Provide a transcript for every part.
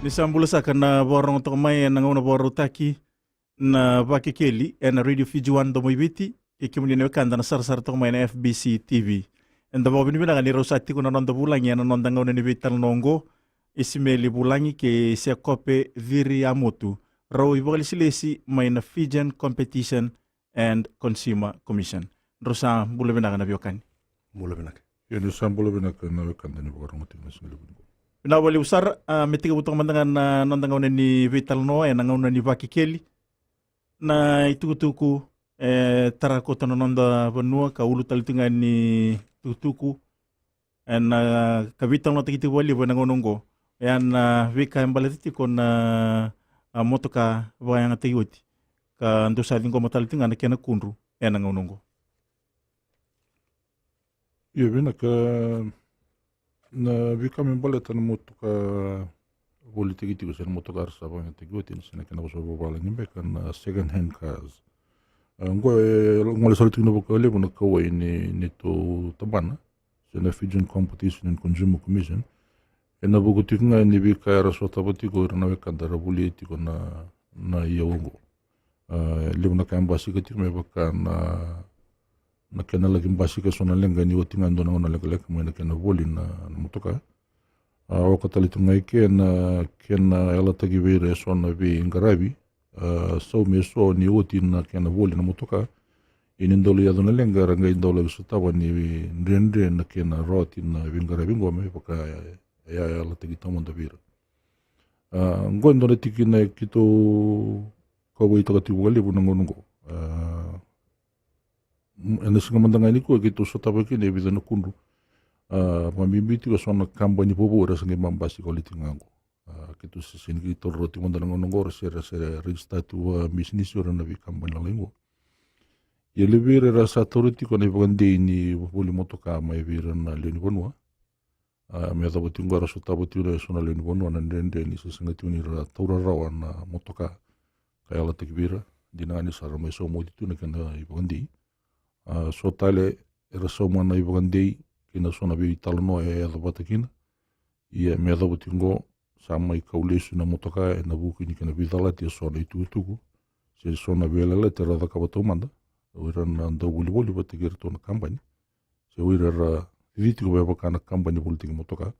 Nisambula saka na borong to mai na ngona boru taki na Vakekeli na Radio Fiji 1 do moibiti ikimuni ne kanda na sarsar to mai na FBC TV. Enda bobini bina ngani rosati kuna nonda bulangi na nonda ngona ni vital nongo isimeli bulangi ke se kope viri amotu raw ibali silesi mai na Fijian Competition and Consumer Commission. Rosa bula bina ngana biokani. Bula bina. Yani sambula bina kana kanda ni borong mutina singili bina. Pinawali usar metiga butong mandangan na nondangaw ni Vital no nangaw ni Vakekeli na itukutuku tarako tanononda banua ka ulu talitungan ni tutuku na kabitang no tikiti wali banangaw nongo yan vika embalatiti ko na motoka bayang atayuti ka ando sa ko matalitungan na kena kunru yan nangaw nongo. Iya bina ka na vika membaleta na motoka voli tigi sen motoka arsa bang tigi wetin sen kana boso bala ngimbe kan second hand cars ngole solo tigi no bokole bono kawa ni to tabana sen Fijian Competition and Consumer Commission ena bogo tinga ni vika ara so tabati ko na veka ndara voli tigi na yongo lebona kamba sikati me baka na kena lagi mbasi ka sona lenga ni wotinga ndo na leka mo na kena voli na motoka o katali tunga kena ela tagi vere sona vi ngarabi so me so ni wotina kena voli na motoka inindolo ya dona lenga ranga indolo sutawa ni ndende na kena roti na vingarabi ngome paka ya ela tagi tamonda vira ngondo na tikina kito ko ito kati wali bunangongo ena singa mandanga ini ko gitu so tapaki ne bidana kundu mamibiti ko sona kamba ni popo ora sange mambasi ko litingango gitu sini gitu roti mandanga nongor sera register tu business ora na bi kamba na lengo ye lebere rasa toriti ko ne bande ni boli motoka mai vira na leni bonwa me da botingo ra so taboti ora sona leni bonwa na ndende ni singa tu ni ra taura rawa na motoka kaya la tekbira dinani sara mai so modi tu na kana ibandi so tale era so mana i bagandei kina sona bi talno e da batakina ia me da botingo sama i kaulesu na motoka na buku ni kana bidala ti so na tuku se sona biela te ra da ka batomanda ora na ndo buli batigir to na kampani se ora viti ko ba kana kampani politik motoka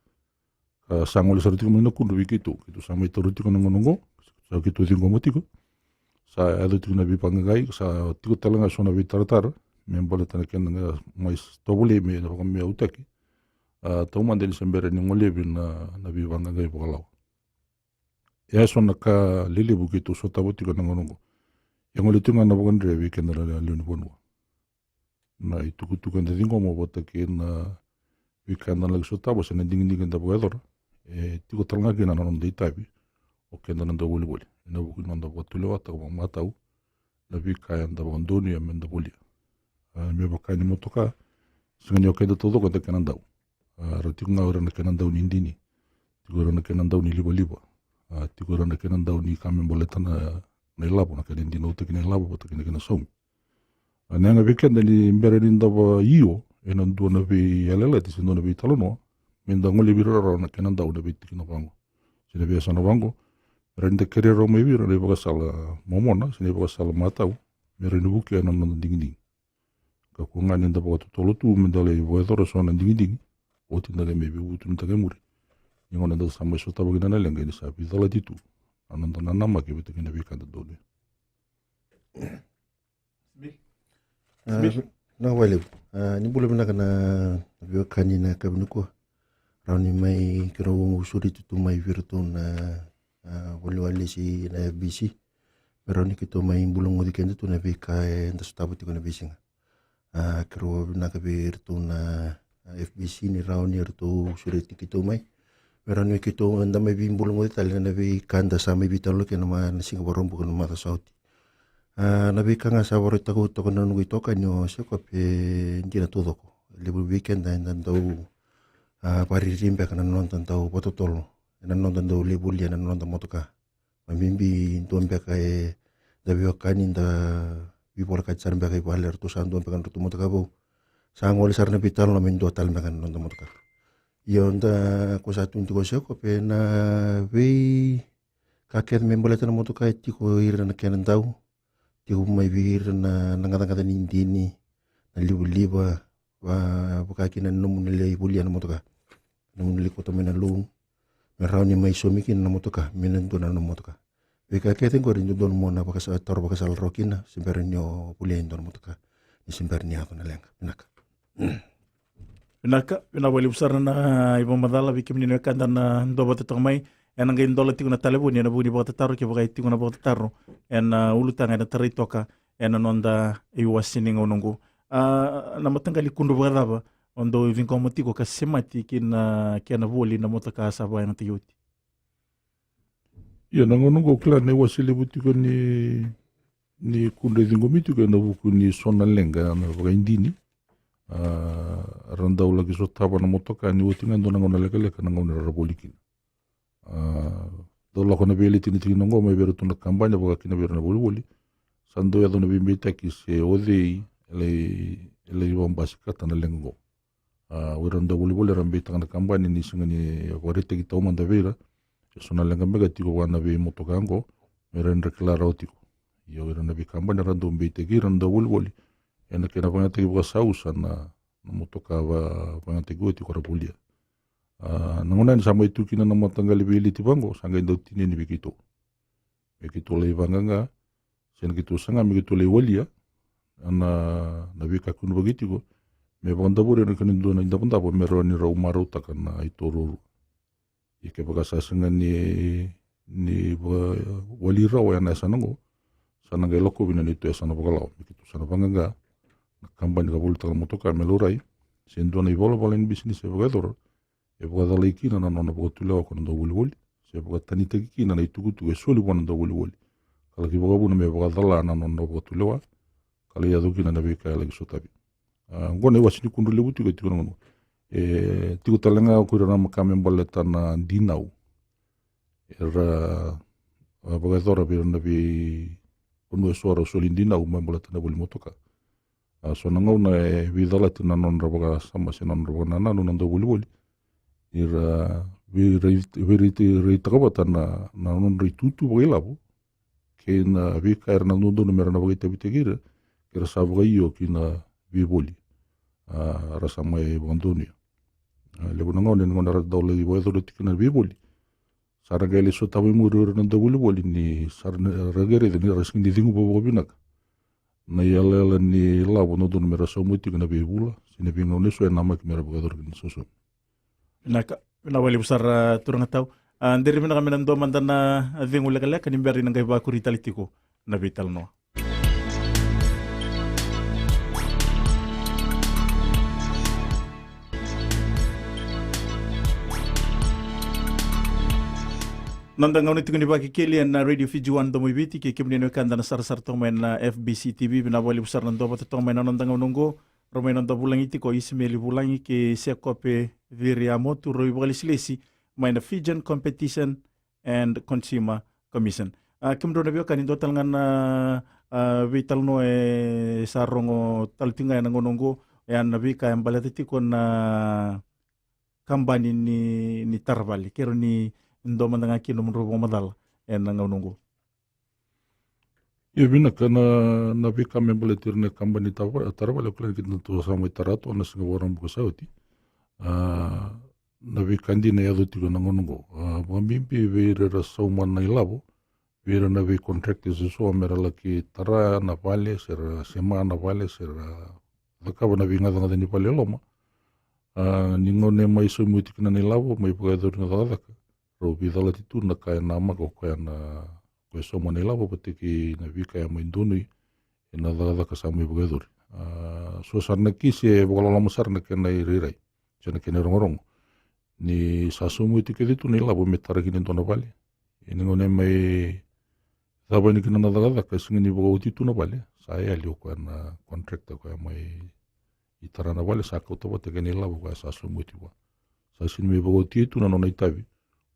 ka sangol sarti ko na kundu bikitu kitu sama i toruti ko ngongo sa kitu tingo motiko sa ado tu na bi pangai sa tiko talanga sona bi tartar membole tana kena mais tobule me na ko me utaki to mande ni sembere ni ngolebi na bi banga ngai bolaw ya sona ka lili bukitu so tabuti ko ngongo ngole tunga na bogandre bi kena la luni bonu na itukutu kan dingo mo botaki na bi kana lag so tabo sene ding da boedor tiko talanga kena non de tabi o kena na wuli wuli na buku non da botulo wata ko matau na bi kaya nda bondoni ya menda bolia me bakani motoka singa keda todo ko te kanandau rati nga ora na kanandau ni ndini tigora na kanandau ni libo tigora na kanandau ni kame boleta na labo na kene ndino te kene labo te kene som nanga weekend ni mbere ni ndaba io ena ndo na vi yalela ti sindo na vi talono menda ngoli birora na kanandau na vi tikino bango sine bi sana bango rende kerero me biro le baka sala momona sine baka sala matau mere ni buki na ndingi ka kunga nenda po tolo tu mendale vo edoro so na dingi o tinda ke mebe utu nta ke muri ningo nenda sama so tabo kina lenga ni sapi dala titu ananda nana ma ke betu kina bika da dole na wale ni bula bina kana bio kanina ka bnuko rauni mai kero usuri tu mai virtu na wale si na FBC pero ni kito mai bulong ngodi kendo tu na bika nda so tabo tikona bisinga kero na kabir tu na FBC ni rauni ertu sureti kito mai pero ni kito anda mai bimbulong ngodi tali na bi kanda sa mai bitalo ke na singa borombo ko na sauti na bi kanga sa boro taku to na ngi to kanyo se ko pe ndina todo ko lebu weekend na ndau pari rimbe kana non tantau pototolo na non tantau lebu lia na non motoka mamimbi ndombe ka da bi wakani nda bipol ka tsar mbaka ibaler tu sandu mpekan tu motoka bo sangol sarna bital no min do tal mpekan non motoka Ia onda ko sa tuntu ko seko pe na vei kaket membola tana motoka tiko ira na kenan tau tiko mai vir na ngata-ngata ni indini na libu-liba wa bukaki na numu nile ibulia na motoka numu nile kota mena lung na rauni mai somikin na motoka mena dona na motoka vei kaket ko rin don mo na bakasa tor bakasa rokina simperenyo bulia don motoka ni simperni ako na lenga pinaka Pinaka, pinawali besar na ibang madala bikim ni kanda na ndoba tetong mai en ngai ndola tiku na talebu ni na buni bota taro ke bagai tiku na bota taro en ulutanga na tari toka en nonda iwasini ngonongo na matangali kundu bagaba ondo vinko motiko ka semati kina kiana voli na motaka saba na tiyuti ya na ngonongo kla ne wasile butiko ni kundu vinko mitiko na buku ni sona lenga na bagai indini randau lagi so tapa na motoka ni utinga ndo ngona leka na ngona rabolikina do la kona beli tini ngo mai beru tuna kampanya boga kina beru na boli sando ya dona bimbita ki se odei ele bombasi kata na lengo wiranda boli rambita na kampanya ni singani warete ki toma da vera so na lenga mega tiko wana be motoka ngo merendre klara otiko yo wiranda bi kampanya rando bimbita ki randa boli ena kena pangate buka sausa na motoka wa pangate go ti kora pulia nangona ni sama itu kina na matanga libili ti bango sanga ndo tini ni bikito le vanganga sen gitu sanga mi gitu le walia na bika kun bagiti go me banda bore na kanin do na inda banda bo mero ni ro maru takana itoro ike baka sanga ni wali rawa na sanango sananga loko bina ni to sana baka lao bikitu sana vanganga kampanye ka bolu taka motoka melurai sendo na ibola balen bisnis e bogador e bogador ikina na nona bogatule ko ndo wuli se bogatani tekina na itugutu e soli bona ndo wuli kala ki bogabu na me bogadala na nona bogatule wa kala ya dukina na bika lagi sotabi ngone wasini kundule butu ke tikono e tiku talenga ko na makame boleta na dinau era bogador bi na bi kunu soro soli dinau me boleta na boli motoka so nangau na vidala tina non rabaga sama se non rabaga na nanu nando buli ira vi takabata na non ritutu bagilabo ke na vi kair na nundo numera na bagita bitegire kira sabaga iyo kina vi boli rasa mai bandoni lebo nangau ne ngona radau lagi boy do tikina vi boli sara gele so tabu muru nando buli ni sara ragere ni raskin di dingu bobo binak na yala ni labo no don mera so muti na bebula sine bingo ne so na mak mera bogador ni so na wali besar turang tau ndiri mina kami nando mandana vingu leka ni beri nang ba kuri talitiko na vital no Nandang ngau nitiko ni Vakekeli na Radio Fiji 1 domo ibiti ke kimni no kanda na sar tong main na FBC TV binawali besar nando bat tong main nandang ngau nunggo romai nando bulangi tiko ismeli bulangi ke sekope viriamo tu roi balislesi main na Fijian Competition and Consumer Commission kimdo na bio kanin total ngan vital no sarongo taltinga na ngonongo yan nabi kayang balatitiko na kambani ni tarbali kero ni ndo mandanga kino mrubo madal en nga nungu ya bina kana na vika membole tirne kambani tarabale klan kitu to sama tarato na singa waram buka sauti na vika ndina ya duti kona ngonongo bambimpi vire rasau mana ilabo vire na vi contractors so amera laki tara na vale sera sema na vale sera lakaba na vinga danga ni pale loma ningone mai so muti kana ilabo mai buka do na daka ro vidala titu na kaya nama ko kaya na ko so manila po patiki na vi kaya mai nduni ina daga ka samu bugador so sarna kisi bogala lama sarna kena irirai jana kena rongorong ni sasumu tike ditu ni labo metara kini tona vale ini ngone mai saba ni kena daga ka singini bogo titu na vale saya liu ko na contractor ko mai itara na vale saka to patike ni labo ka sasumu tiwa sasin me bogo titu na nona itavi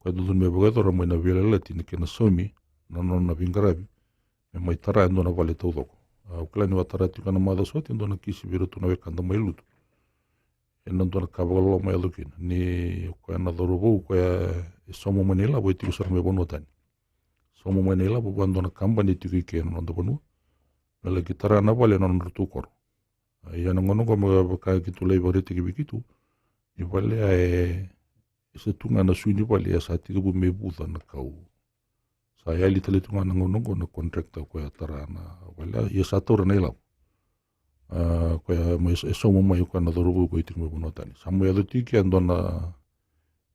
Kado me bogador mai na vela tini kena somi na nona vingarabi me mai tara ndo na vale todo uklani watara tika na mada soti ndo na kisi viro tu na wekanda mai lutu nandona kabalolo mai alukin ni ko na dorobo ko somo manila bo tiku sar me bonotani somo manila bo andona company tiku ke no ndo bonu la gitara na vale non rutukor ya ngono ko ka kitu lei bore tiki bikitu i vale se tunga na suini vale ya sa tiku bu me buta na kau saya li tele tunga na ngono ko na contractor ko ya tarana vale ya sator na ila ko ya mo somo mai ko na dorobo ko tiku me bonotani samu ya tiki andona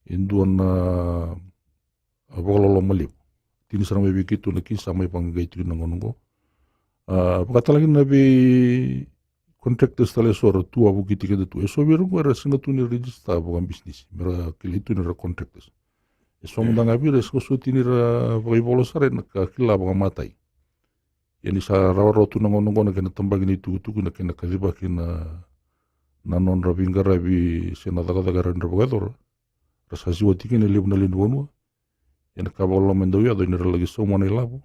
indona bololo mali tini sarang me bikitu na kisa mai pangai tiku na ngono Pagkatalagi na bi contractors tala sora tu abu kiti kada tu eso biru ko era singa tu ni register bukan bisnis mera kilitu ni contractors eso mundanga bi res ko suti ni bagi bolo sare na kila bukan matai yani sa rawa tu nangon nangon na kena tambagi ni tu na kena kaliba kena nanon rabinga rabi sena daga daga ran rabagador rasa siwa tiki ni libu na lindu bonua yana kabalo mendawi ado ni lagi somo na ilabu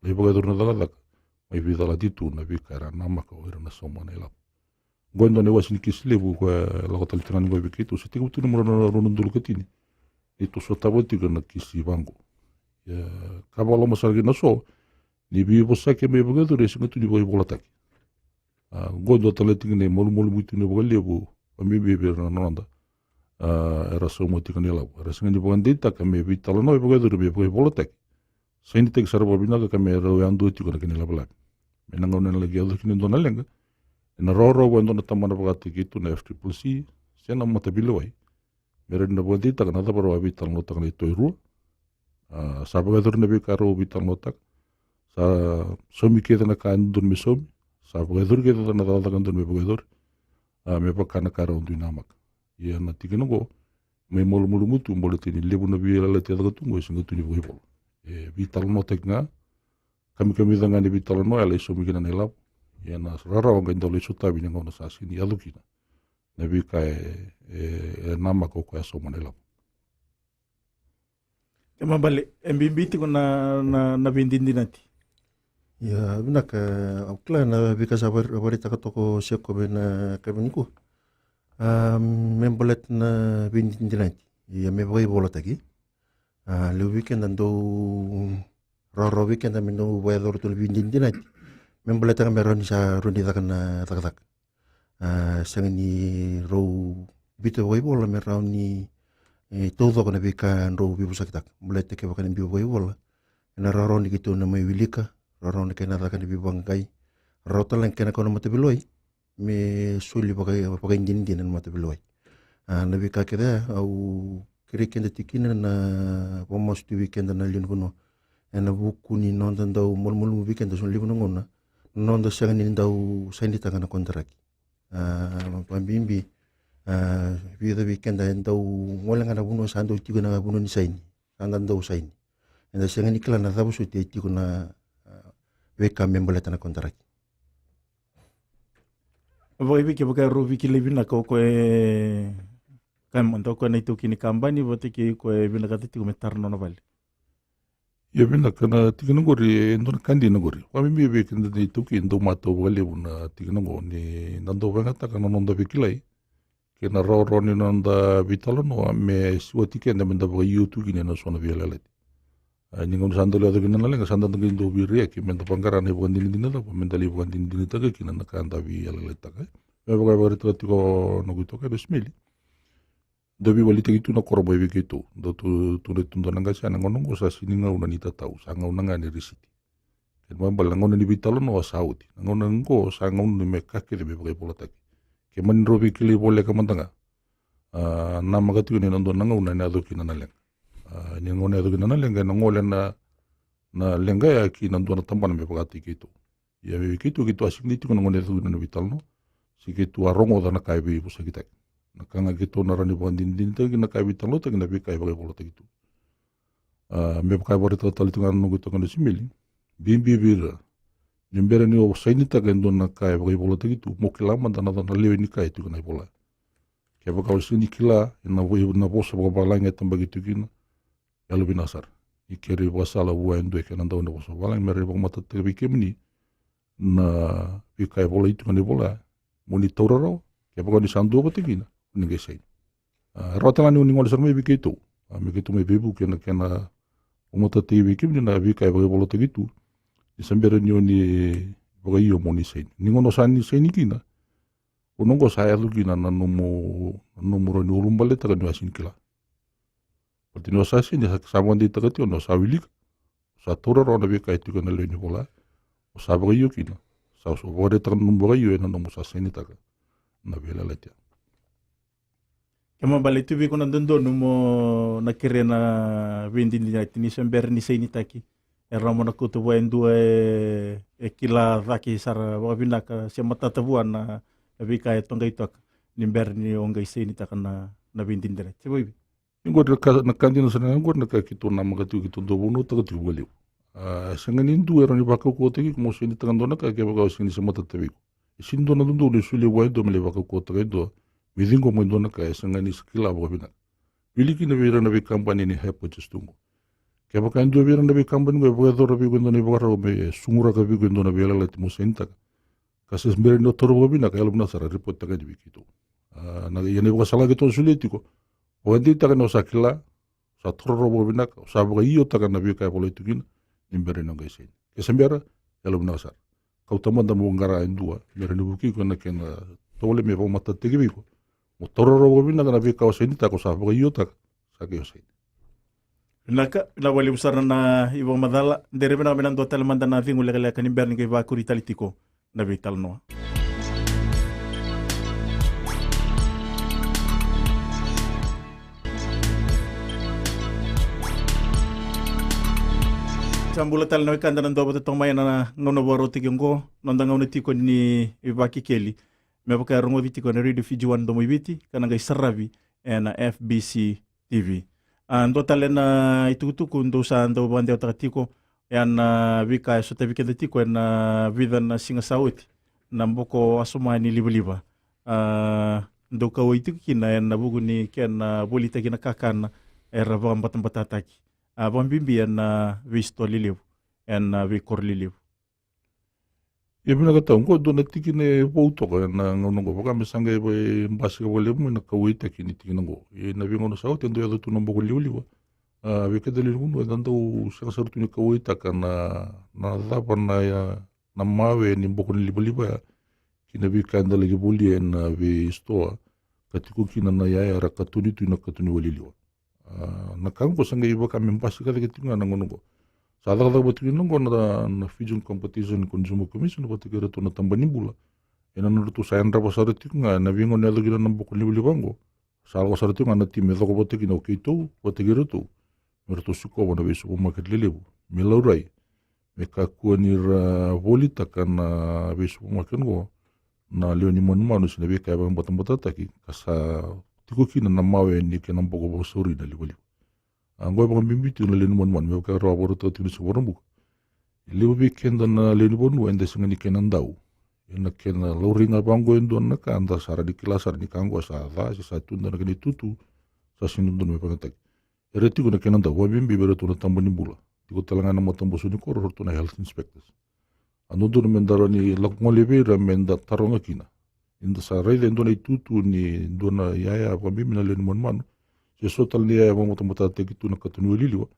lagi bagador na daga daga mai vida la ditu na bikara nama ka ora na somo na ila gondo ne wasini kislebu ko la ko taltran go bikitu se tiku tu mo na ronun dulu ketini itu so taboti na kisi bango ya kabalo masargi na so ni bi bosa ke me buga dure singa tu di boy bolataki gondo talati ne mol mol mutu ne boga lebu mi be na nonda era somo tikani la era singa di boga dita ka me bitalo no boga dure be boy bolataki saini tek sarbo binaga ka me ro yandu tikana kini la bala menangona lagi alu kini dona lenga na roro wendo na tamana bagati gitu na FCCC sena mata biloi meren na bodi tak na tabaro abital notak na itoiru sa bagador na bikaro bital notak sa somi kita na kan dun misomi sa bagador kita na talakan dun me bagador me pakana karo undu namak ya na tikino go me molu molu mutu molu tini lebu na bi la te daga tungo singa tuni boy bital notak nga kami danga ni bital no ala somi kina na lab ya na rara wanga ndole suta bi ngono sa sini alukina na bi kai nama ko ko so manela ema bale mbiti ko na bindindi nati ya bina ka akla na bi ka sabar barita ka toko seko bena kabiniku membolet na bindindi nati ya me boy bolotaki le weekend ando roro weekend amino weather to bindindi nati membolet ka meron sa rundi ta kana tak sang ni ro bito boy bola meron ni todo kana bika ro bi busakitak mulete ke bakana bi boy bola na roro ni gitu na may wilika roro ni kana ta kana bi bangkai rota lang kana kono matabiloy me suli bagay dindi na matabiloy na bika keda au kirikenda tikina na pomos tu weekend na lin kuno na buku ni nondan daw mol weekend so libu ngona nonda sang ni daw sa hindi tanga na kontraki pambimbi vida weekend daw wala nga nabuno sa ando tigo na buno ni saini andan daw saini enda sang ni kala na daw so tigo na weka memboleta na kontraki Boy biki baka ro biki lebi na ko kam ando ko na itu kini kambani bote ki ko bina kati ko metarno na bali ya bina kana tikino gori ndon kandi na gori wa mi be kinda ni tuki ndo mato wale buna tikino go ni nando banga ta kana nonda bikilai kena ro ni nonda bitalo no me suati kenda menda ba youtube ni na sona bialale ni ngon sandalo ado kina lenga sandalo ndo biria ki menda pangara ne bukan dini na ba menda li bukan dini ta ka kina na kanda bialale ta ka me ba ba rito tiko no guto ka bismili dobi wali gitu na korbo begitu do tu tundu nanga sana ngono sa sini ngauna ni tatau sa ngauna ngani risiti ken mambal ngauna ni bitalo no saudi ngauna ngo sa ngauna ni mekka ke be be polotaki ke man robi kili bole ka mantanga na magatu ni ndo ngauna na do kinana leng ni ngona do kinana leng na ngole na lenga ya ki ndo na tambana me pagati gitu ya be gitu asik ni tu ngona do kinana bitalo si gitu arongo da na kai be busa kita nakanga gitu narani bukan dindin tagi na kai bitalo tagi na bikai bagai bola tagi tu me bakai bola tali tungan nunggu tungan simili bimbi bira nimbera ni o saini tagi ndo na kai bagai bola tagi tu mo kilama dana lewe ni kai tu kana bola ke bagai sini kila na bosa bagai balang etam bagi tu kina ya lebih nasar ikeri wasala buah endo ke nanda na bosa balang mere bagai mata tagi kemni na bikai bola itu kana bola moni tauraro ke bagai di sandu apa tagi na ninge sain rotala ni ngol sar me bikito me kitu me bebu kena umata TV kim ni na vika e bolo te gitu isambere ni boga iyo moni sain ni ngono sani sain kina unongo saya lu kina na numero ni ulumbale taka ni asin kila pati no sasi ni sama di taka ti ono sawilik sa tora rona vika itu kana le ni bola sa boga iyo kina sa so boga taka numboga iyo na nomo sa sain taka na vela latia Kama bale tu ko na dondo mo nakire na vindi ni tini sember ni saini taki. Era mo nakuto wa endu e kila vaki sara wa vinaka se matata buan na vika e tonga itok nimber ni onga saini taka na vindi ndere. Tibo ibi. Ngor na kandi na sana ngor na ka kitu na mga tu kitu do bono ta tu baliu. Sanga ni ndu era ni baka ko te mo sini taka ndona ka ke baka sini se matata bi. Sindo na dondo le sule wa do mele baka ko ta do. Midingo mo ndona ka sanga ni skila bo bina. Biliki na vira na bi company ni hepo justungo. Kaya baka ndo vira na bi company ko baka dora bi ndona bi baka be sungura ka bi ndona bi ala ti mo senta. Kasi mbere no toro bo bina ka alumna sara report ta ka di bikito. Na yene baka sala gitu suletiko. Wadi ta no sakila sa toro bo bina sa baka iyo ta na bi ka politikin nimbere no gaisen. Kasi mbere alumna sara. Kau tamanda mo ngara indua mbere no buki ko na kena tole me bo mata te biko. Mo tororo bo bina kana bi ka seni ta ko sa baka iyo ta sa ke seni. Naka na wali usara na ibo madala dere bena bena do tal manda na vingu le ka nimber ni ke va kuri talitiko na vital no. Sambula tal no kanda nando bote tomai na ngono boro tigongo nonda ngono tiko ni Vakekeli me baka rongo viti ko na radio fiji wan do viti kana ngai saravi na FBC TV ando tal na itutuku ndo sa ndo bande otakatiko na vika so te vika tiko na vida na singa sauti na mboko asoma ni liba ndo ka waitu kina na bugu ni kena bolita kina kakana era vamba tambatataki bambimbi na visto liliu na vikor liliu. Ia bina ka taungo dona tiki ne vauto ka na ngonongo waka me sanga e mbasi ka wale mo na kawaita ki ni tiki nango. E na vingono sao te ando ya tu na mboko liuliwa. Weke dali ngundu e dandau sanga sarutu ni kawaita ka na dhapa na mawe ni mboko ni liba ya ki na vika andale ki buli e na vi stoa ka tiku ki na yaya ra katuni tu na katuni waliliwa. Na kango sanga iwa ka me mbasi ka tinga na ngonongo. Sa ada kata batu kinong na Fijian Competition Consumer Commission batu kira tu na tambani bula. Ena na tu sa enra pasara tinga na vingo na lagi na mboko liuli bango. Sa algo pasara tinga na time to batu kina okito batu kira tu. Merto suko wana be supermarket lelebu. Milaurai. Me kakua ni ra volita kana be supermarket go na leo ni manu sina be kaya bang bataki kasa tiku kina na mawe ni kena mboko bosori na liuli. Angoi bang bimbiti na lenu mon me ka ro boro to tinu so borombu libu bi kenda na lenu bonu ende singa ni kenan dau ena kena loringa bango endo na ka anda sara di kilasar ni kango sa va sa tunda na kini tutu sa sinu me pangatak ereti ko na kenan dau bimbi bero to na tambani bula tiko talanga na motambo suni ko ro to na health inspectors anodo mendaro ni lakngole bera menda taronga kina inda sa rele endo na tutu ni dona yaya bimbi na lenu mon manu so tal ni ya mo tomata te kitu na katunu liliwa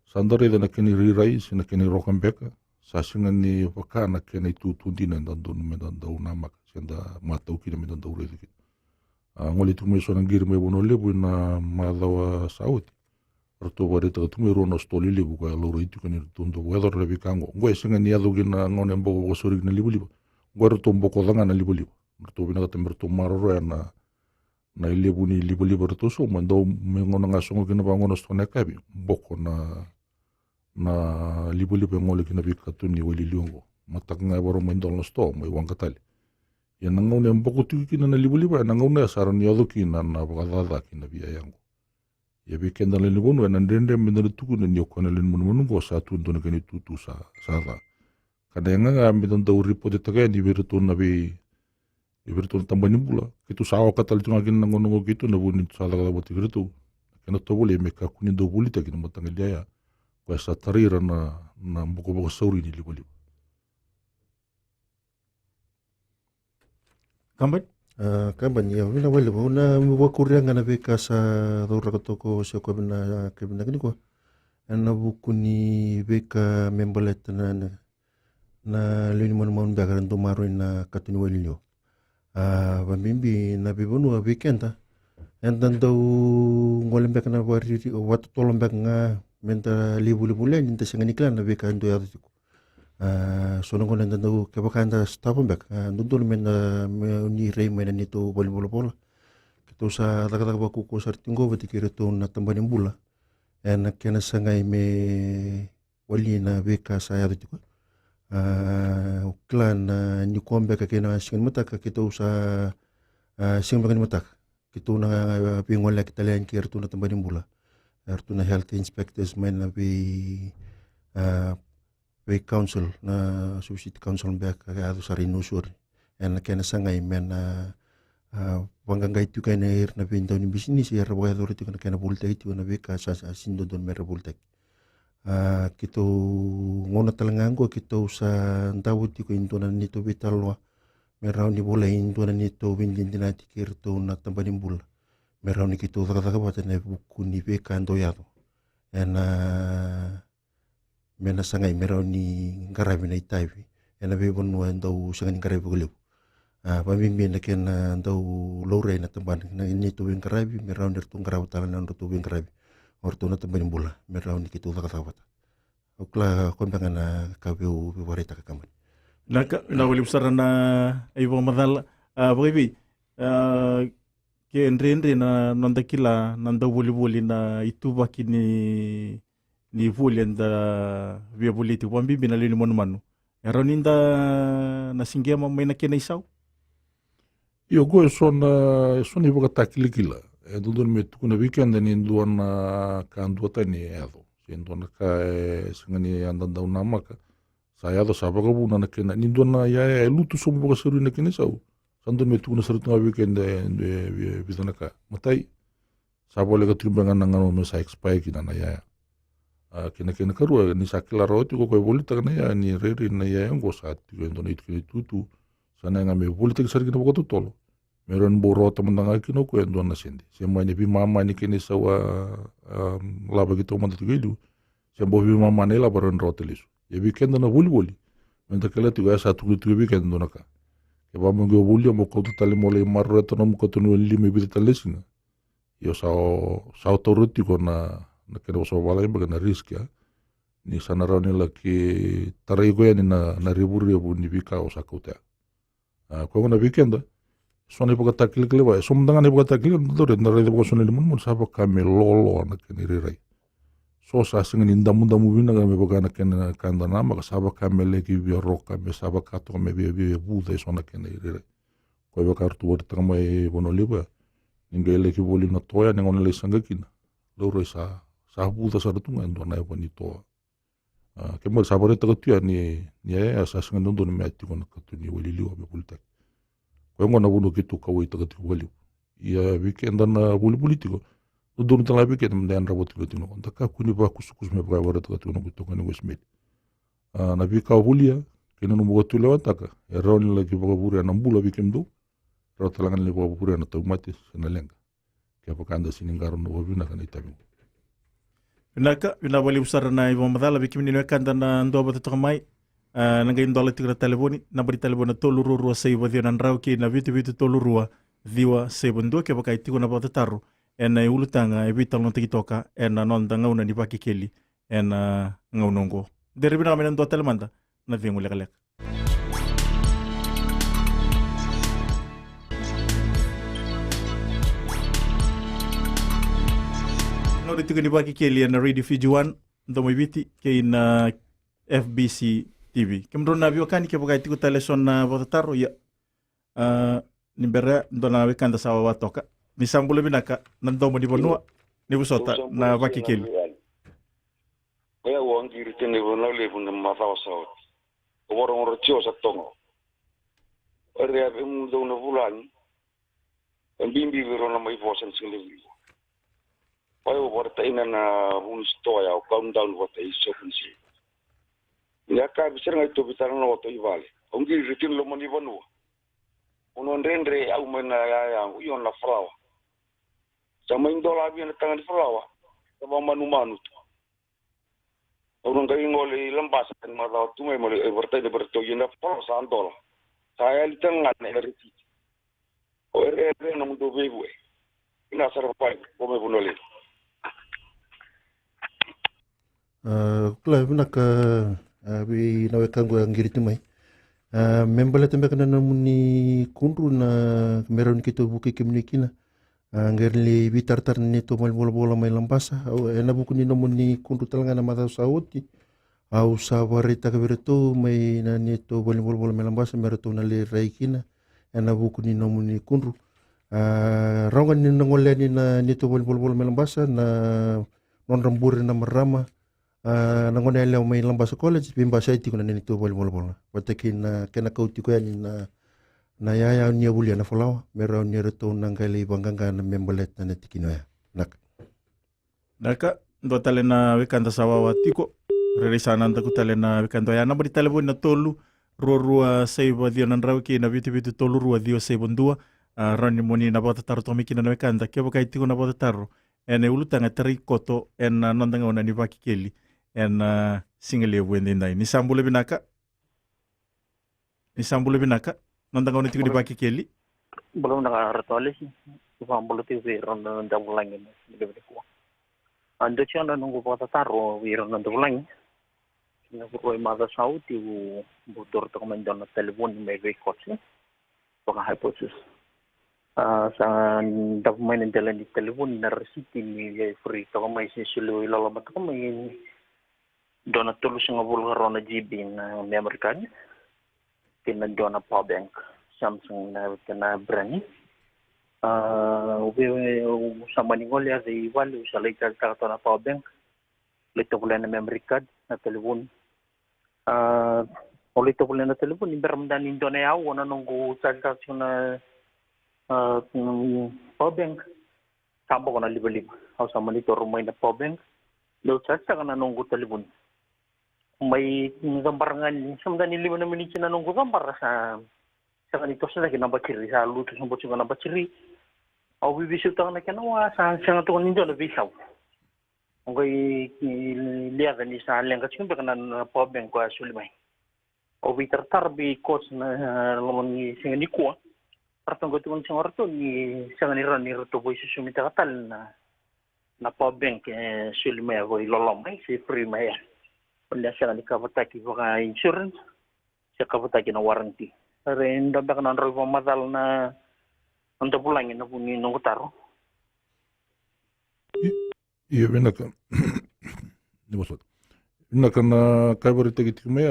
sandare na kini rirai sina kini rokambeka sa singa ni waka na kini tutu dina ndon me ndau namak senda matau kina me ndau redi ngoli tu me so na gir me bono lebu na madawa sauti roto wari ta tu me rono stoli lebu ka loro itu kini tundo weather rebi kango ngoi singa ni adu gina ngone mbo sori na libu libu ngoro to mbo ko danga na libu libu roto bina ka tember to maroro na ilebu ni libu roto so mando me ngona nga songo kina bangono stone kabi boko na libu ngole kina bi katuni wali liongo matak nga boro mendo no sto mo wang katali ya nangone mboko tu kina na libu nangone saran yodo kina na bagada kina bi ayango ya bi kenda le libu na ndende mendo tuku na nyoko na len mun go sa tu ndo na kini tutu sa da kada nga mendo do report taga ni beruto na bi Iberto tambani bula kitu sawa katal tunga kin nangonongo gitu na buni sala kala boti gitu kena to bole me ka kuni do buli ta kin matanga dia kwa sa tarira na mboko sauri ni libali Kambat Kaban ya wina wale una wakurianga na beka sa dora kotoko sa ko na kebna kini ko ana bukuni beka membalet na lini mon bagaran to maro na katuni walio bamimbi na bibonu weekenda and dan daw ngolem beka na wari watu tolom beka nga menta libu len inta sangani klan na beka ndo ya so nang konan daw kabakanda stapon bek ndudul men ni rei men ni to bol kito sa taga ba ko sa tingo ba tikira to na tambanin bula en kena sangai me wali na beka sa ya to klan ni kombe ka kena sing mata ka kito sa sing bagan mata kito na pingol kita len kir to na tambanin bula to na health inspectors men na bi Way council na subsidi council back ado sari nusur en kena sangai men wanganga itu kena air na pinta ni bisnis ya rawa do itu kena bulta itu na beka sa sindo don mer bulta kito ngona talangango kito sa ndawu ti ko intona ni to bitalwa merau ni bola intona ni to windin dinati kirto na tambanin bula merau ni kito daga bata na buku ni beka ando yado en mena sangai merau ni ngarabi na itaivi ena be bonu ndau sangai ngarabi gulu pamimbi na kena ndau lore na tamban na ni to ngarabi merau ndir tu ngarabi talan na to ngarabi orto na tamban bula merau ni kitu taka taka okla kondangan na kabeu warita ka kaman na wali usara na ibo madal bagibi keendre na nandakila nanda woli na ituba kini ni da via boliti wambi bina lini manu eraninda na singema mai na kena isau io go sona iboka takilikila dudon me tukuna weekend ni duana ka duata ni edo sin duana ka singani andanda unamaka saya do sabaka buna na kena ni duana ya lutu so boka seru na kena isau sandon me tukuna seru tunga weekend de bidana ka matai sabole ka timbangan ngano me sa expire kina na ya kena karua ni sakila roti ko bolita kana ya ni reri na ya ngo saat ko ndo itu tutu sana nga me bolita sar kina ko tolo meron boro tamandanga kino ko ndo na sendi semanya bi mama ni kene sawa laba gitu manda tigilu sembo bi mama ne la baron rotelis ya weekend na boli menta kala tu ya satu tu weekend ndo naka ke ba mo go boli mo ko tali mo le marro to no ko to no limi bi talesinga yo sao toruti ko na kena so wala imba na risk ya ni sana rauni laki tarai go ni na ribu ni bika o sakuta ko na weekend so ni boka takil ba so mdanga ni boka takil do re na re boka so ni mun sa boka me lolo na keni rai so sa singa ni ndamu bina ga me boka na kena kanda na ma sa boka me le ki bi roka me sa boka to me bi bu de so na keni rai ko boka tu wor tanga mai bono liba ngele ki boli na toya ni ngona le sanga kina lo ro sa buta sa tunga ndo na ni to ke mo sa bore to tu ni sa singa ndo ni metti kon ka tu ni wali liwa be bulta ko ngona buno ki tu ka wi to tu wali ya weekend na buli politiko ndo ndo la weekend mdan rabot ko tu no nda ka kuni ba kusukus me ba wara to tu no to kan wesmit na bi ka bulia ke no mo tu lewa taka e ron la ki ba buri na mbula weekend do ro talangan le ba buri na to mati na lenga ke pa kanda siningaro no bina kan itabi Ina wali usara na ibo madala bikimini no kanda na ndo ba to mai na ngai ndola tikra telefoni na bari telefona tolu rua sei ba diona nrau ki na vitu tolu rua diwa sei bundua ke bakai tiko na ba taru ena e ulutanga e vital no tikitoka ena nonda ngauna ni Vakekeli ena ngaunongo deribina kami ndo telemanda na vingu lekalek no dito ni Vakekeli na Radio Fiji 1 ndo may biti kay na FBC TV kemron na biwakani ke bagai tiko teleson na botataru ya nimbera ndo na wekanda sawa watoka ni sambule binaka nando mo di bonua ni busota na Vakekeli kaya wangi ritene bona le bunda mafawa sawa worong rotio sa tongo ore ave mu do na bulani bimbi verona mai vosen singli pai o vorta ina na un stoya o countdown vota iso kunsi ya ka bisera ngai to bitara no to ivale ongi ritene lo moni bonua unon rendre au mena ya uyon la frawa sama indola bien tangan frawa sama manu urung kai ngoli lembas kan mata tu me moli bertai yenda frawa sandola saya litang ngan eriti o nang do bewe ina sarpai ko me bunole Kula bina ka bi nawe kangu ngiri tumai. Membala tembe kana namuni kunru na meron kito buki kimnikina. Ngerli bitar ni to mal bola mai lambasa au ena buku ni namuni kunru talanga na mata sauti. Au sawarita ka bereto mai na ni to bola mai lambasa mereto na le raikina. Ena buku ni namuni kunru. Raungan ni nangole ni na ni to bola mai lambasa na non ramburi na marama. Nangone ele mai lambasa college bimba saiti kuna ni to bola. Watakin kena kauti ko yani na yaya nia bulia na folawa mera nia reto nangali banganga na membalet na tikino ya nak Naka ndo tale na wekanda sawa watiko rerisa nanda ku tale na wekanda ya nabari tale bo na tolu rua seiba dio nan rawki na vitu tolu rua dio seiba ndua rani moni na bota taro tomiki na wekanda kebo kai tiko na bota taro ene ulutanga tari koto en nondanga ona ni Vakekeli en singele wende ndai ni sambule binaka nondanga ona tiko ni Vakekeli belum nakaretole sih cuma belum TV ronda ulang ini lebih kuat anda cina nunggu kota taro ronda ulang ini beroi mata sauti butur tu kemenjana telepon melalui kosnya bukan hypothesis sangat dapat main jalan di telepon dari city ni free tu kemai sesilu lalu tu kemai dona tulus ngabul karena GB na Amerika ni kena dona power bank Samsung na kena brand ni sama ni ngol ya di walu salai kata na power bank lito bulan na memory card na telepon lito bulan na telepon ni beramdan Indonesia ya wana nunggu charge na power bank sampo ko na liba au sama ni to rumay na power bank lo charge ka na nunggu telepon may gambar nga samdan ni 5 na minutes na nunggu gambar sa kanito sila kinabachiri sa luto sa botsi nga nabachiri au bibisutang na kanawa sa nga nindo na bisaw okay liya ni sa lengkat simbe kana na problem ko sulimay au bitartar bi coach na lamon ni singa ni ko partang ko tong sing orto ni sa ni ran ni roto boy susumita katal na problem ke sulimay ko ilolomay si primay panda sa ni kabataki baka insurance sa kabataki na warranty ren dapat kena roh matal na untuk pulang ini punya nunggu taruh. Iya benar kan. Ini maksud. Ina kana kabar tegi tikme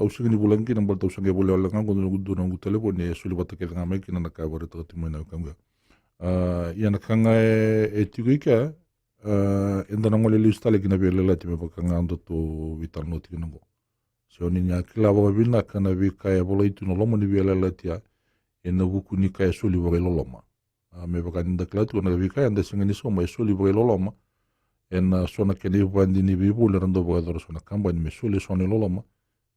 ausing ni bulan ki nambal tau sange boleh orang kan nunggu telepon ya suli bata kena ngamai kina nak kabar tegi tikme na kamga. Ya nak kanga tiga ika enda nangole lista lagi na bela lati me bakanga ando to vital noti nunggu. So ni nyakila wabina kana vi kaya bola itu noloma ni bela lati ya ena buku ni kaya suli bola loloma. Me bakani nda klatu na vi kaya nda singa ni soma suli bola loloma. Ena sona kene bandi ni bibu le rando bola dor sona kamba ni me suli sona loloma.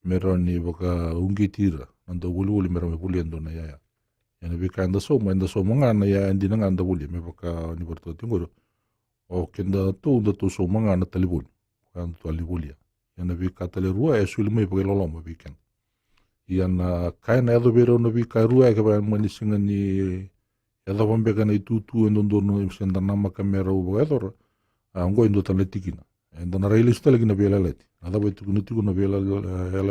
Mera ni baka ungi tira nanda wuli mera me buli ando na ya. Ena vi kaya nda soma ngana ya andi na nganda wuli me baka ni berto tingoro. O kenda tu soma ngana talibul. Kan tu alibul ya. Ena vi katale rua suli me bola loloma weekend. Iana kaina edo bero no vi kai rua ke ba mani singa ni edo pambeka na itutu endondo no senda nama kamera ubo edor ngo endo taletikina endo na raili sta lagi na bela leti ada ba tu nuti na bela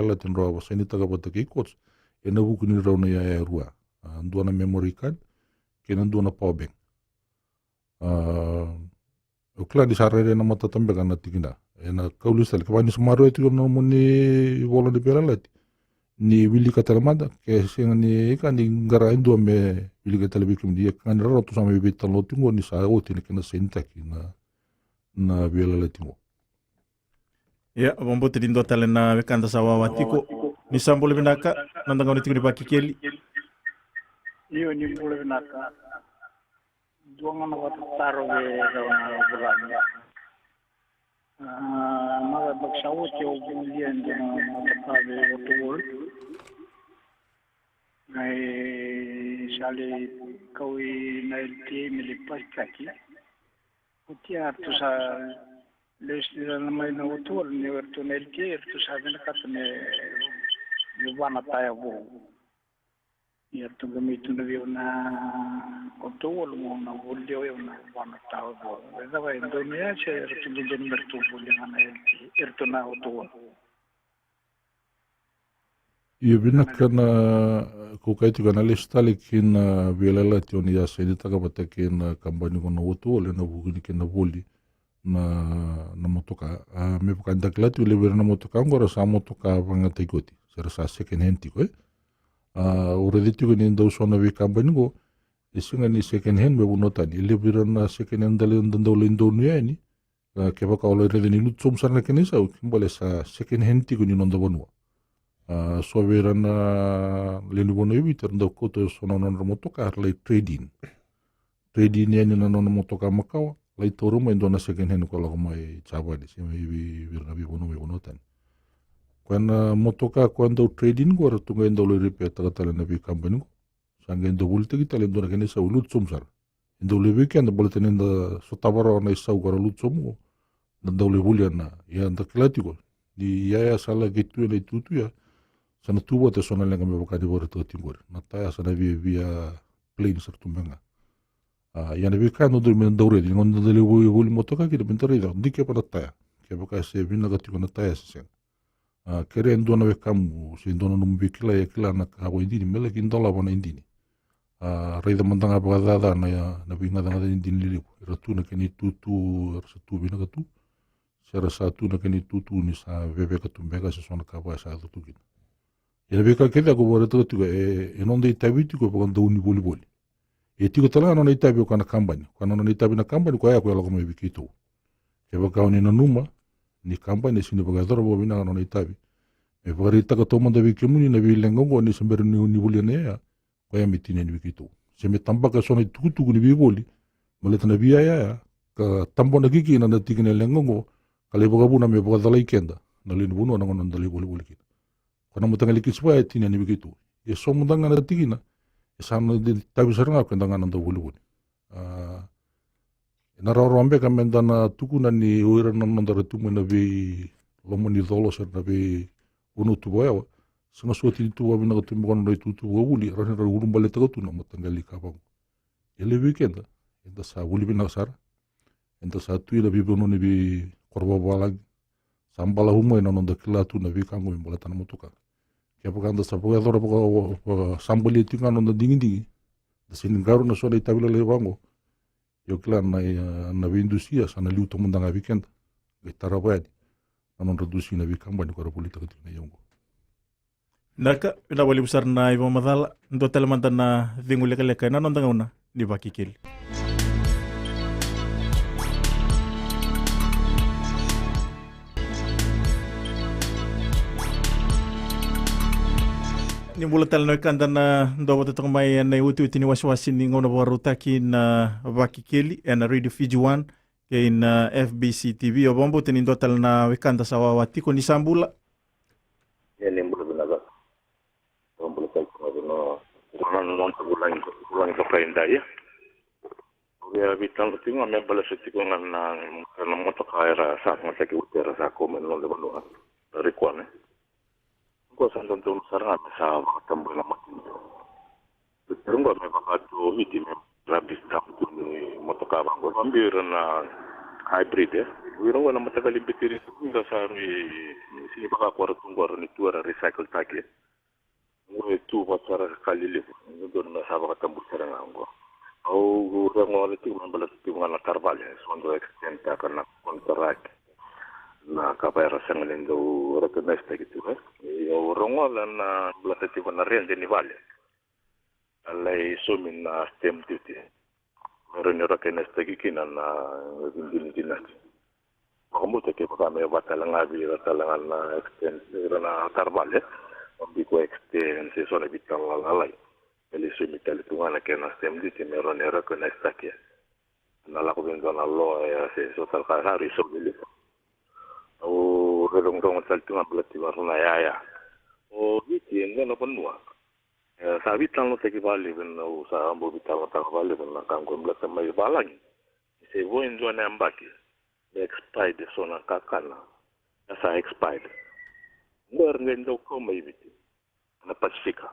leti ro ba seni taga bata ke coach ena buku ni ro na ya rua ando na memory card ke ando na power bank o kla di sarere na mata tambeka na tikina ena kaulis tal ke bani smaro itu no muni bola di bela leti ni wili katalamada ke singa ni kan ni ngara indo me wili katalabikum dia kan ro to sama bibita lo tingo ni sa oti ni kana senta ki na bela la tingo ya bombo tidindo tale na wekanda sawa watiko ni sambule binaka nanda ngoni tiko ni Vakekeli Iyo ni bule binaka duanga na watu taro ge na bulanya mara bakshawo ke obulia ndio matabe watu Ngai sali kawi nailti milipas kaki. Utia tu sa lesni na mai na utul ni tu nailti tu sa na katne yubana taya bo. Ya tu gamitu na na utul mo na ulio na yubana taya bo. Esa ba Indonesia se tu den mertu boleh na nailti na utul. Ia bina kana kukaitu kana listali kina vielela tioni ya saini taka bata kina kampani kona wotu ole na bugini kina boli na motoka. Me bukan daklati ule bera na motoka ngora sa motoka vanga taikoti. Sera sa second hand tiko ure diti ko ni ndau sona vi kampani ko isinga ni second hand me bunotani. Ile bera na second hand dali ndau le Indonesia ni kepa ka ole rede ni nutsom sarna kenisa kimbale sa second hand tiko ni nonda banua. So vera na lenu bono iwi terenda koto sona nona motoka harlai trading. Trading yani na nona motoka makawa lai toro mai ndona second hand ko lago mai chabani sima iwi vera na bono me bono tan. Kuana motoka kuanda trading ko ratunga enda ole repair tagatala na bi company ko. Sanga enda bulte kita le ndona kene sa ulut somsar. Enda ole weekend bolte nenda sotabara na isa ugara ulut somu. Nenda ole buliana ya ndaklati ko. Di ya sala gitu le tutu ya. Sana tuwa te sona lenga me wakadi wara to tingor. Na taya sana via plane sar tumbenga. Yana vika no do men daure di ngon dele wuli motoka ki de bentare da dike pa na taya. Ke baka se vina ga tiko na taya se. Kere ndona we kamu se ndona no mbikila ya kila na ka indini mele ki ndola bona indini. Reida mandanga pa da na vinga da indini lilipo. Ratu na keni tutu rasa tu vina ga tu. Sera satu na keni tutu ni sa veve ka tumbega se sona ka ba sa tu kina. Ia veka keda ko bora tu e non dei tabi tu ko pon do ni boli. E tiko tala non dei tabi ko na kampani. Ko non dei tabi na kampani ko ya ko lo me bikito. Ke baka ni na numa ni kampani sini baka doro bo bina non dei tabi. E baka ta ko tomo da bikimuni na bi lengo ko ni sember ni boli ne ya. Ko ya mitine ni bikito. Se me tamba ka sona tuku ni bi boli. Maleta na biya ya ka tambo na gigi na tikine lengo ko kale baka buna me baka dala ikenda. Na lini bunu na ngono dali boli kita. Kona mutanga likiswa e tina ni bikitu. E so mutanga na tigina. E sana di tabi saranga kwenda ngana ndo wuli. Na raro ambe kamenda na tukuna ni uira na nandara tumu na vi lomo ni dolo ser na vi unu tuwa yawa. Sanga suati ni tuwa vina katumbi kono na itu tuwa wuli. Rani raro urumbale tagatu na mutanga likapangu. Ele weekenda. Enda sa wuli vina kasara. Enda sa tui la bibono ni vi korba balag. Sambala humo ina nonda kilatu na vi kangu mbola tana motoka. Kaya paganda sa pagdora pag sambali tinga nonda dingi. Da sini garu na sona itabila le bango. Yo kila na vindusia sana liu tomundanga weekend. Gitara bayadi. Nanon redusi na vi kangu ni kora polita katina yongo. Naka ina wali besar na ibo madala ndo telemanta na vingu leka na nonda ngauna ni Vakekeli. Ni mula tala no kanda na ndo wata tong mai na uti ni waswasi ni ngona warutaki na Vakekeli na Radio Fiji 1 ke na FBC TV o bombo tini ndo tala na wekanda sawa watiko ni sambula. Ni mula binaga. Bombo kai ko no non ko bulan ko kainda ya. Ya bitang tinga me bala setiko na moto kaira sa ngata ki utera sa ko men no le balo. Rikwane. Ko santon tun sarang sa tambah lama tu. Terus me bakatu hiti me rabis dak tu ni motoka bang ko ambir na hybrid ya. Wiro na matakali bitiri nda sa mi sini baka ko tungor ni tuara recycle tag. Mo tu pasara kali le ndo na sa baka tambu sarang ngo. Au rango le tu mbala tu ngala karbale sondo extend ta kana kontrak. Na kapera sangalendo reconnaista gitu yo rongola na blasati na rende ni vale alai sumin na stem duty rene reconnaista kikina na dindin dinati mamuta ke baka me batala ngabi batala na extend na karbale ambi ko extend se sona bitala alai ele sumi tali tungana ke na stem duty me rene reconnaista ke na la ko benzona lo se so tal khari so bili o redong-dong saltunga belati warna ya o viti ngono penua Sa vital no te ki vale ben o sa ambo vital ta vale ben na kan ko mlata mai balangi. Se vo en zona ambaki. Expired so na kakana. Sa expired. Ngor ngendo ko mai biti. Na Pacifica.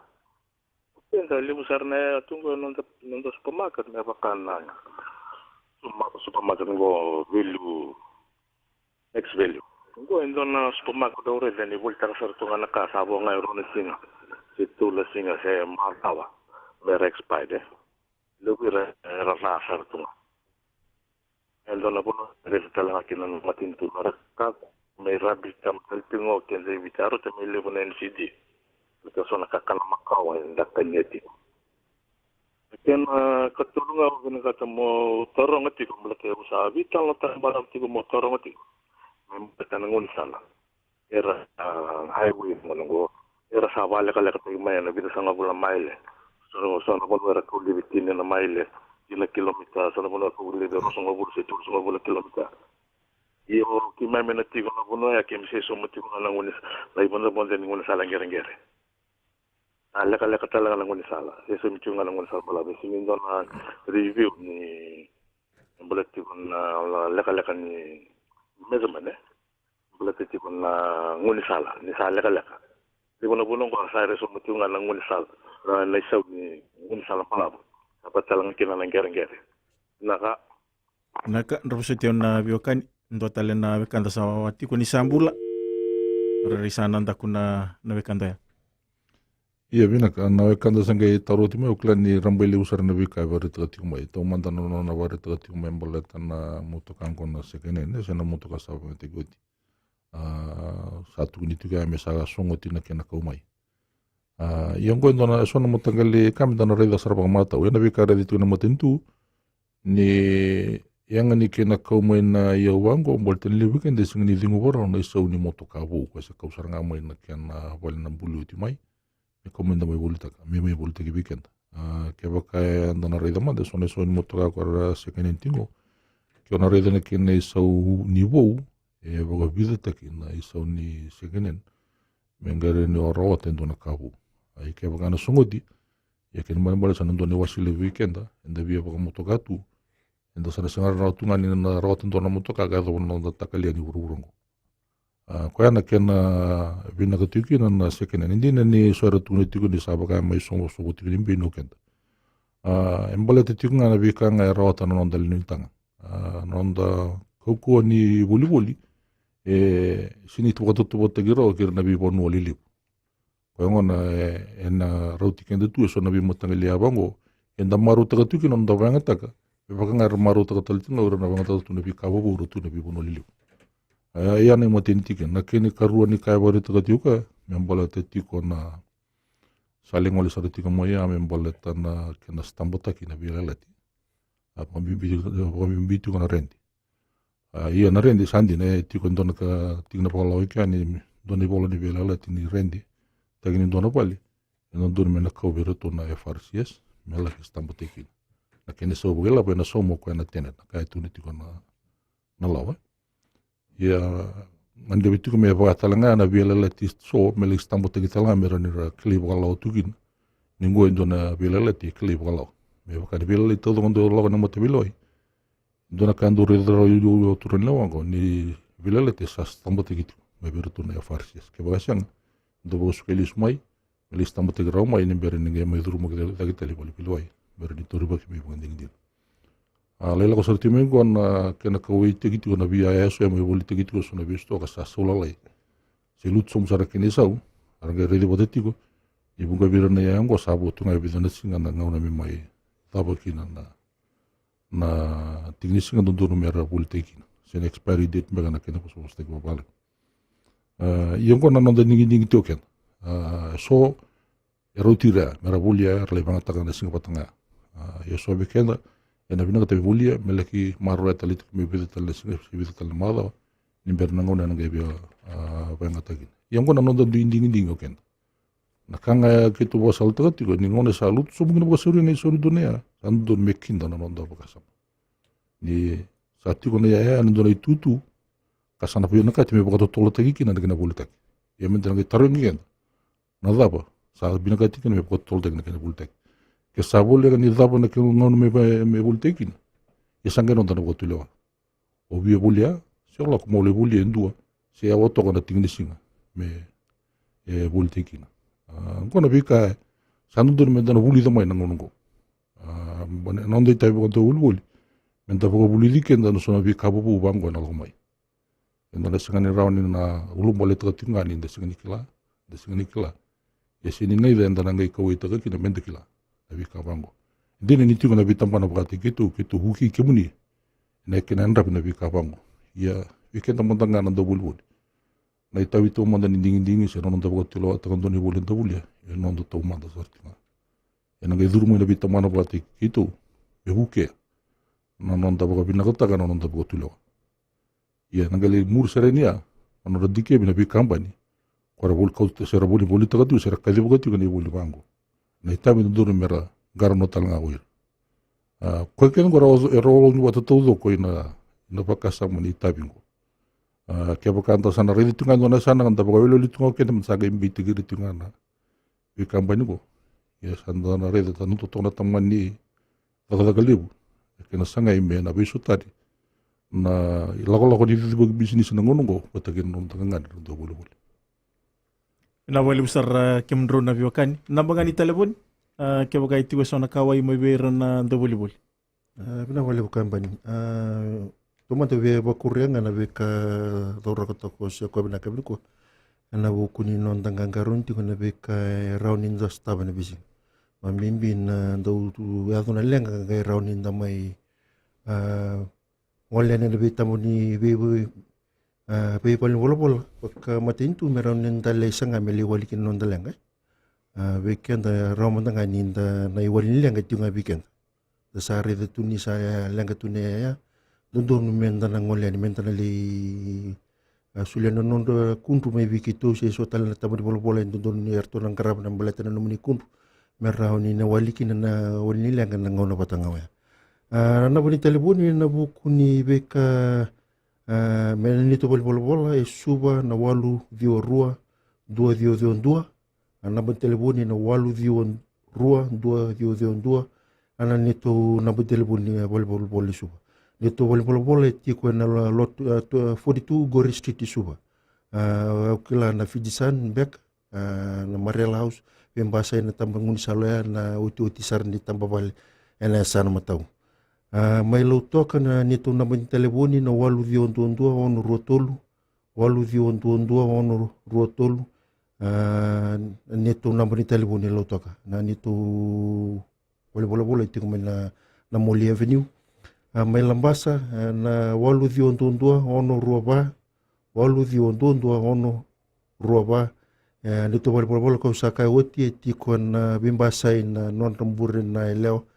Pensa libu sarna tungo non supermarket na bakana. Supermarket ngo value next value. Ngo en zona supermarket ore deni volta sar tunga na casa bo ngai ro singa. Itu la singa se markawa. Mer expired. Lugu ra sar tunga. En zona bono restala kina matin tu ka me rabi kam tingo ken de vitaro te me levo na NCD. Ito sona kakana makawa en dakanyeti. Ken katulunga ko kata mo torong ati ko mlake usa vital no tambara ati ko mo torong ati. Membeta ngun sana. Era highway mo ngo. Era sa vale kala ka may na bita sa ngabula maile. So na bono era ko libitin na maile. Ila kilometer so na bono ko libe ro so ngabul se tur so ngabula kilometer. Iyo kimay menati ko na bono ya kim se so mati ko na ngun na ibon bonde ngun sala ngere. Leka talaga ng sala. Yeso michunga ng sala pala. Singin doon na review ni bulletin ko na leka ni measurement bulletin ko na sala. Ni sala leka. Di ko na bunong ko sa reso michunga ng sala. Na isaw ni sala pala. Dapat talagang kinalang gere-gere. Naka Rapositio na biokan ndo tale na wekanda sa wati ko ni sambula. Rarisana nda kuna na wekanda ya. Iya bina ka na kanda sangai taroti me uklan ni rambele usar na bika bari tati kumai to manda no na bari tati kumai boleta na muto kanko na sekene ne sena muto ka sabe te goti satu ni tuga me saga songoti na kena kumai yang ko ndona so na mutangali kam dana reda sarba mata we na bika redi tu na matentu ni yang ni kena kumai na ya wango bolten le weekend sing ni dingo bora na so ni moto ka bu ko se ka usar ngamai na kena wal na bulu ti mai komenda mai volta me volta ki weekend ke baka andana reda ma de sone so moto ka kwa second tingo ke ona reda ne kene so niveau e boga vida ta kina so ni second mengare ni oro tendo na kabu ai ke baka na songodi ya ke mane bala sanando ne wasile weekend enda via boga moto ka tu enda sana sangar na tu ngani na ro tendo na moto ka ga do no da takalia ni ururongo ko yana kena vina ka tiki na sekena ndi ni sora tu ni tiki ni sabaka mai songo so tiki ni bino kenda embole te tiki na vika nga rota no ndal ni tanga nonda koku ni boli sini tu to te giro ke na bi bonu lili ko ngona en roti kenda tu so na bi motanga lia bango enda maru ta tiki no ndo banga taka baka nga maru ta talti no na banga ta tu na bi ka bo tu na bi bonu lili ia nei mo tentike na kene karua ni kai wari taka tiuka membola te tiko na saling oli sara tika mo ia membola tana kena stambota ki na bilalati mabimbi tiko na rendi ia na rendi sandi ne tiko ndona ka tiko na pala oika ni doni bola ni bilalati ni rendi tagi ni dona pali eno doni mena kau beroto na FRCS mela ki stambota ki na kene so bugela pena so mo ko na tene na kai tu ni tiko na lawa ia ande bitu me va talanga na biela lati so me le stambo te talanga me rani ra klibo galo tugin ningo indona biela lati klibo galo me va ka biela lati todo ngondo lo na mote biloi indona kando redro yu turun lawango ni biela lati sa stambo te gitu me bertu na farsias ke ba sang do bos kelis mai le stambo te grau mai ni bere ni me duru mo ke ta tele boli biloi bere ni toru ba ki me bonding din lela ko sarti men kon kena ko ite gitu na via eso me boli te gitu so na visto ka sa sola lai se lut som sara kene sau arga rede botetiko i bunga vira na yango sabo tu ngai bidana singa na ngauna me mai tabo kina na tingni singa do do mera boli te kina sen expiry date mega na kena ko so ste ko bale yango na nonda ningi token so erotira mera boli ya rele banga taka na singa patanga yeso be kenda ena vina te volia meleki marua talit me visita le visita le mala ni bernangona na gebia venga tagin yang kona no ding oken na kanga ke tu wasal tiko ni ngone salut so mungkin wasuri ni sori dunia ando mekinda na nonda bakasam ni sati kona ya ando na tutu kasana pio na kati me bakato tolo tagi kina na bolita ya men tanga tarungi ken na daba sa binagati kan me potol tek na kan bultek ke sabole kan idaba na ke ngon me bultekin ya sange non tan botulo o bia bulia se la ko le bulia ndua se a woto kana tingni singa me bultekin ngona bika sanundur me dana buli tamai nangongo non dei tai ko to ulbuli men ta ko buli diken dana sona bi kabu bango na lomai ndana singani rawni na ulu mole to tingani de singani kila ya sini ngai de ndana ngai ko ita kina mente kila abi ka bango dine ni tingo na bitamba na bukati kitu huki kemuni na kina ndap na bi ka bango ya weekend mondanga na do bulbuli na itawi to manda ni dingi se non do tilo ta kondo ni bulin to bulia e non do to manda sorti ma e na ngai durmo na bitamba na bukati kitu e huke non do ko binakota kana non do tilo ya nangali mur serenia ono radike bina bi company kora bol kau sera boli taka tu sera kali bogati kan boli bango na itami ndur mera garno talanga wir ko ken gora ero ni wata todo ko ina pakasa mani tabingo ke bakanta sana redi tunga na sana kan tabako welo litunga ken saga imbiti giri tunga na bi company ko ya sanda na redi tanu to na tamani daga libu ken sanga imbe na bisu tadi na lako di bisnis na ngonongo patakin non tangan do bolo na wali besar kemdro na viokani na bangani telepon ke bagai tiwa sona kawai mo bera na do boli bina wali bukan bani toma to be bakurenga na be ka dora ko ko se ko bina ka ko na bu kuni non tangan garun ti ko na be ka raunin da sta bana bisi mamimbi na do ya to na lenga ga raunin da mai ngole ne lebih tamu ni be paling bol ka matin tu meron nda le sanga meli wali kin non dalanga weekend rom nda ngani nda na wali lenga tunga weekend da sare de tuni sa lenga tuni ya dondo nu menda na ngole ni menda li sulen non do kuntu me wiki to se so tal tamu bol dondo ni erto nang karab na baleta na muni kuntu merau ni na wali kin na wali lenga na ngono patanga ya na buni telefoni na buku ni beka menini to bol e suba na walu dio rua dua dio dua na buni telefoni na walu dio rua dua dio dua ana nito na buni telefoni bol suba nito bol ti ko na lot 42 Gori Street suba kila na Fijisan bek na Mariel House pembasa na tambang saloya na uti sar ni tambabal ena sana matau mai lo toka na nito na bani telefoni na walu dio ono ruotolu walu dio ono ruotolu nito na bani telefoni lo toka na nito bola itu na Moli Avenue mai lambasa na walu dio ono ruaba walu dio ono ruaba nito bola ko saka woti tiko na bimbasa na non rambure na leo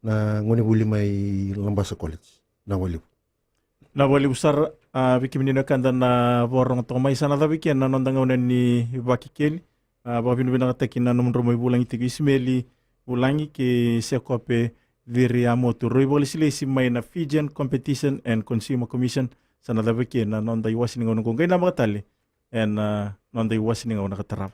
na ngoni buli mai lambasa college na wali besar biki menina kanda na borong to mai sana tapi kian na nondanga ni Vakekeli babinu bina takin na nomro mai bulangi tigi ismeli bulangi ke sekope diri amoto roi boli silesi mai na Fijian Competition and Consumer Commission sana tapi kian na nonda iwasini ngono ngai na makatali en nonda iwasini ngono nakatarap